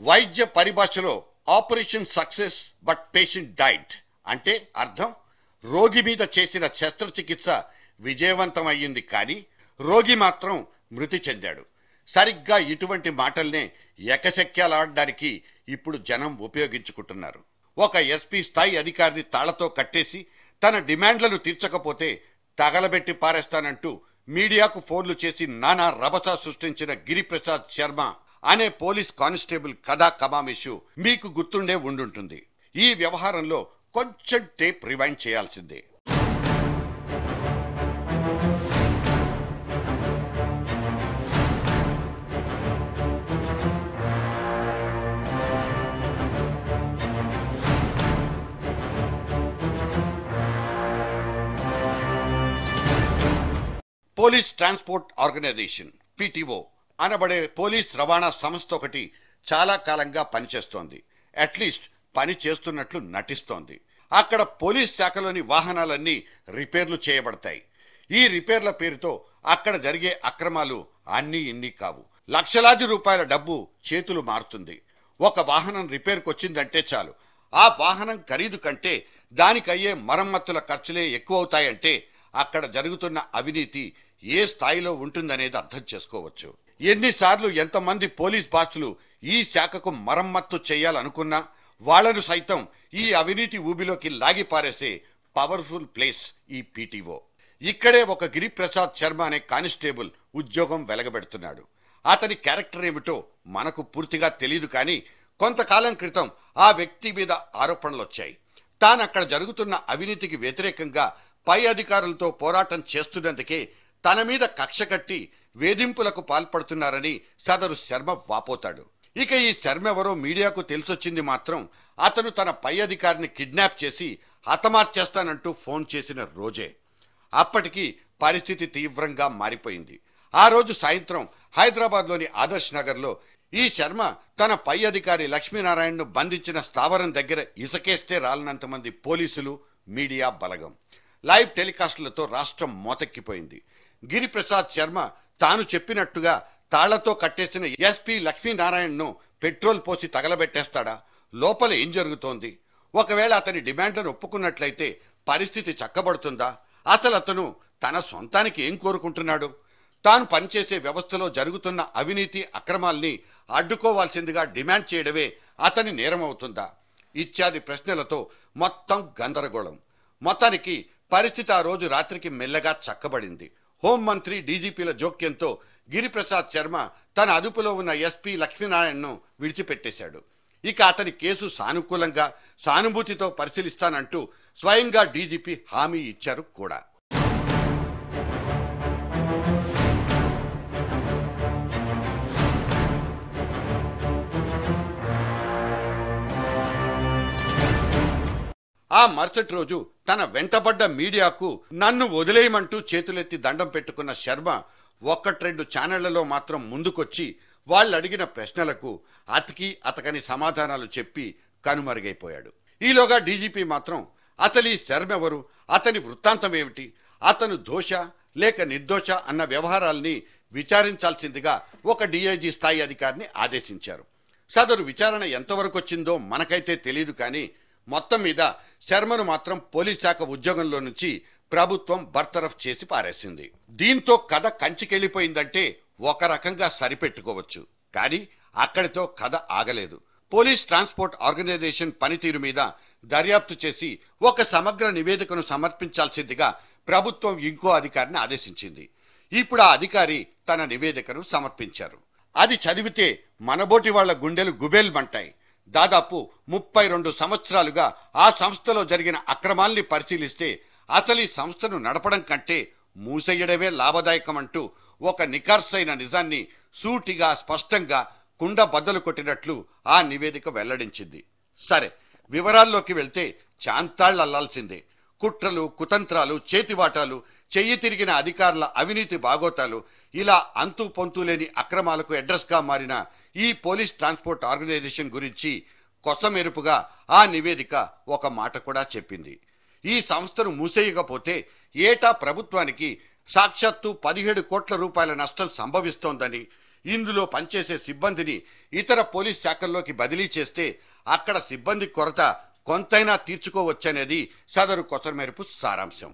వైద్య పరిభాషలో operation success but patient died అంటే అర్థం రోగి మీద చేసిన శస్త్రచికిత్స విజయవంతమయ్యింది కానీ రోగి మాత్రం మృతి చెందాడు. సరిగ్గా ఇటువంటి మాటల్నే ఎకశక్యాలాడడానికి ఇప్పుడు జనం ఉపయోగించుకుంటున్నారు. ఒక ఎస్పీ స్థాయి అధికారిని తాళ్లతో కట్టేసి తన డిమాండ్లను తీర్చకపోతే తగలబెట్టి పారేస్తానంటూ మీడియాకు ఫోన్లు చేసి నానా రభస సృష్టించిన గిరిప్రసాద్ శర్మ అనే పోలీస్ కానిస్టేబుల్ కథా కమామిషు మీకు గుర్తుండే ఉండుంటుంది. ఈ వ్యవహారంలో కొంచెం టేప్ రివైండ్ చేయాల్సిందే. పోలీస్ ట్రాన్స్పోర్ట్ ఆర్గనైజేషన్ పీటీఓ అనబడే పోలీస్ రవాణా సంస్థ ఒకటి చాలా కాలంగా పనిచేస్తోంది. అట్లీస్ట్ పని చేస్తున్నట్లు నటిస్తోంది. అక్కడ పోలీస్ శాఖలోని వాహనాలన్నీ రిపేర్లు చేయబడతాయి. ఈ రిపేర్ల పేరుతో అక్కడ జరిగే అక్రమాలు అన్నీ ఇన్ని కావు. లక్షలాది రూపాయల డబ్బు చేతులు మారుతుంది. ఒక వాహనం రిపేర్కి వచ్చిందంటే చాలు, ఆ వాహనం ఖరీదు కంటే దానికయ్యే మరమ్మతుల ఖర్చులే ఎక్కువ అవుతాయంటే అక్కడ జరుగుతున్న అవినీతి ఏ స్థాయిలో ఉంటుందనేది అర్థం చేసుకోవచ్చు. ఎన్నిసార్లు ఎంతమంది పోలీస్ బాసులు ఈ శాఖకు మరమ్మత్తు చేయాలనుకున్నా వాళ్లను సైతం ఈ అవినీతి ఊబిలోకి లాగిపారేసే పవర్ఫుల్ ప్లేస్ ఈ పీటీఓ. ఇక్కడే ఒక గిరిప్రసాద్ శర్మ అనే కానిస్టేబుల్ ఉద్యోగం వెలగబెడుతున్నాడు. అతని క్యారెక్టర్ ఏమిటో మనకు పూర్తిగా తెలియదు కానీ కొంతకాలం క్రితం ఆ వ్యక్తి మీద ఆరోపణలు వచ్చాయి. తానక్కడ జరుగుతున్న అవినీతికి వ్యతిరేకంగా పై అధికారులతో పోరాటం చేస్తున్నందుకే తన మీద కక్ష కట్టి వేధింపులకు పాల్పడుతున్నారని సదరు శర్మ వాపోతాడు. ఇక ఈ శర్మ ఎవరో మీడియాకు తెలిసొచ్చింది మాత్రం అతను తన పై అధికారిని కిడ్నాప్ చేసి హతమార్చేస్తానంటూ ఫోన్ చేసిన రోజే. అప్పటికి పరిస్థితి తీవ్రంగా మారిపోయింది. ఆ రోజు సాయంత్రం హైదరాబాద్లోని ఆదర్శ్ నగర్లో ఈ శర్మ తన పై అధికారి లక్ష్మీనారాయణను బంధించిన స్థావరం దగ్గర ఇసకేస్తే రాలనంత మంది పోలీసులు, మీడియా బలగం, లైవ్ టెలికాస్టులతో రాష్ట్రం మోతెక్కిపోయింది. గిరిప్రసాద్ శర్మ తాను చెప్పినట్టుగా తాళ్లతో కట్టేసిన ఎస్పీ లక్ష్మీనారాయణను పెట్రోల్ పోసి తగలబెట్టేస్తాడా? లోపల ఏం జరుగుతోంది? ఒకవేళ అతని డిమాండ్లను ఒప్పుకున్నట్లయితే పరిస్థితి చక్కబడుతుందా? అసలు అతను తన సొంతానికి ఏం కోరుకుంటున్నాడు? తాను పనిచేసే వ్యవస్థలో జరుగుతున్న అవినీతి అక్రమాల్ని అడ్డుకోవాల్సిందిగా డిమాండ్ చేయడమే అతని నేరమవుతుందా? ఇత్యాది ప్రశ్నలతో మొత్తం గందరగోళం. మొత్తానికి పరిస్థితి ఆ రోజు రాత్రికి మెల్లగా చక్కబడింది. హోంమంత్రి, డీజీపీల జోక్యంతో గిరిప్రసాద్ శర్మ తన అదుపులో ఉన్న ఎస్పీ లక్ష్మీనారాయణను విడిచిపెట్టేశాడు. ఇక అతని కేసు సానుకూలంగా, సానుభూతితో పరిశీలిస్తానంటూ స్వయంగా డీజీపీ హామీ ఇచ్చారు కూడా. ఆ మరుసటి రోజు తన వెంటబడ్డ మీడియాకు నన్ను వదిలేయమంటూ చేతులెత్తి దండం పెట్టుకున్న శర్మ ఒక్కట్రెండు ఛానళ్లలో మాత్రం ముందుకొచ్చి వాళ్ళు అడిగిన ప్రశ్నలకు అతకని సమాధానాలు చెప్పి కనుమరుగైపోయాడు. ఈలోగా డీజీపీ మాత్రం అసలు ఈ శర్మ ఎవరు, అతని వృత్తాంతం ఏమిటి, అతను దోష లేక నిర్దోష అన్న వ్యవహారాల్ని విచారించాల్సిందిగా ఒక డీఐజీ స్థాయి అధికారిని ఆదేశించారు. సదరు విచారణ ఎంతవరకు వచ్చిందో మనకైతే తెలియదు కానీ మొత్తం మీద శర్మను మాత్రం పోలీస్ శాఖ ఉద్యోగంలో నుంచి ప్రభుత్వం బర్తరఫ్ చేసి పారేసింది. దీంతో కథ కంచికెళ్లిపోయిందంటే ఒక రకంగా సరిపెట్టుకోవచ్చు. కానీ అక్కడితో కథ ఆగలేదు. పోలీస్ ట్రాన్స్పోర్ట్ ఆర్గనైజేషన్ పనితీరు మీద దర్యాప్తు చేసి ఒక సమగ్ర నివేదికను సమర్పించాల్సిందిగా ప్రభుత్వం ఇంకో అధికారిని ఆదేశించింది. ఇప్పుడు ఆ అధికారి తన నివేదికను సమర్పించారు. అది చదివితే మనబోటి వాళ్ల గుండెలు గుబేల్మంటాయి. దాదాపు 32 సంవత్సరాలుగా ఆ సంస్థలో జరిగిన అక్రమాల్ని పరిశీలిస్తే అసలు ఈ సంస్థను నడపడం కంటే మూసేయడమే లాభదాయకమంటూ ఒక నిఖార్సైన నిజాన్ని సూటిగా, స్పష్టంగా కుండ బద్దలు కొట్టినట్లు ఆ నివేదిక వెల్లడించింది. సరే, వివరాల్లోకి వెళ్తే చాంతాళ్లల్లాల్సిందే. కుట్రలు, కుతంత్రాలు, చేతివాటాలు, చెయ్యి తిరిగిన అధికారుల అవినీతి బాగోతాలు, ఇలా అంతు పొంతులేని అక్రమాలకు అడ్రస్గా మారిన ఈ పోలీస్ ట్రాన్స్పోర్ట్ ఆర్గనైజేషన్ గురించి కొసమెరుపుగా ఆ నివేదిక ఒక మాట కూడా చెప్పింది. ఈ సంస్థను మూసేయకపోతే ఏటా ప్రభుత్వానికి సాక్షాత్తు 17 కోట్ల రూపాయల నష్టం సంభవిస్తోందని, ఇందులో పనిచేసే సిబ్బందిని ఇతర పోలీస్ శాఖల్లోకి బదిలీ చేస్తే అక్కడ సిబ్బంది కొరత కొంతైనా తీర్చుకోవచ్చనేది సదరు కొసమెరుపు సారాంశం.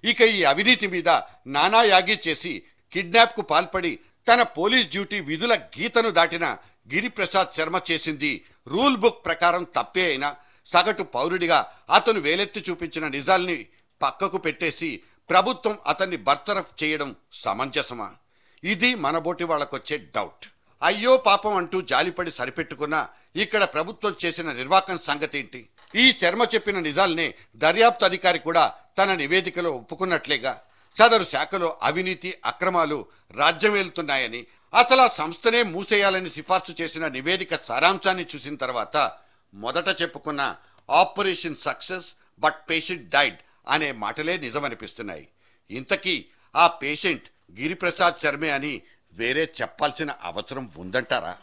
ఇక ఈ అవినీతి మీద నానాయాగి చేసి కిడ్నాప్ కు పాల్పడి తన పోలీస్ డ్యూటీ విధుల గీతను దాటిన గిరిప్రసాద్ శర్మ చేసింది రూల్ బుక్ ప్రకారం తప్పే అయినా సగటు పౌరుడిగా అతను వేలెత్తి చూపించిన నిజాల్ని పక్కకు పెట్టేసి ప్రభుత్వం అతన్ని బర్తరఫ్ చేయడం సమంజసమా? ఇది మనబోటి వాళ్ళకొచ్చే డౌట్. అయ్యో పాపం అంటూ జాలిపడి సరిపెట్టుకున్న ఇక్కడ ప్రభుత్వం చేసిన నిర్వాకం సంగతేంటి? ఈ శర్మ చెప్పిన నిజాల్నే దర్యాప్తు అధికారి కూడా తన నివేదికలో ఒప్పుకున్నట్లేగా. సదరు శాఖలో అవినీతి అక్రమాలు రాజ్యమేలుతున్నాయని, అసలు ఆ సంస్థనే మూసేయాలని సిఫార్సు చేసిన నివేదిక సారాంశాన్ని చూసిన తర్వాత మొదట చెప్పుకున్న operation success but patient died అనే మాటలే నిజమనిపిస్తున్నాయి. ఇంతకీ ఆ పేషెంట్ గిరిప్రసాద్ శర్మే అని వేరే చెప్పాల్సిన అవసరం ఉందంటారా?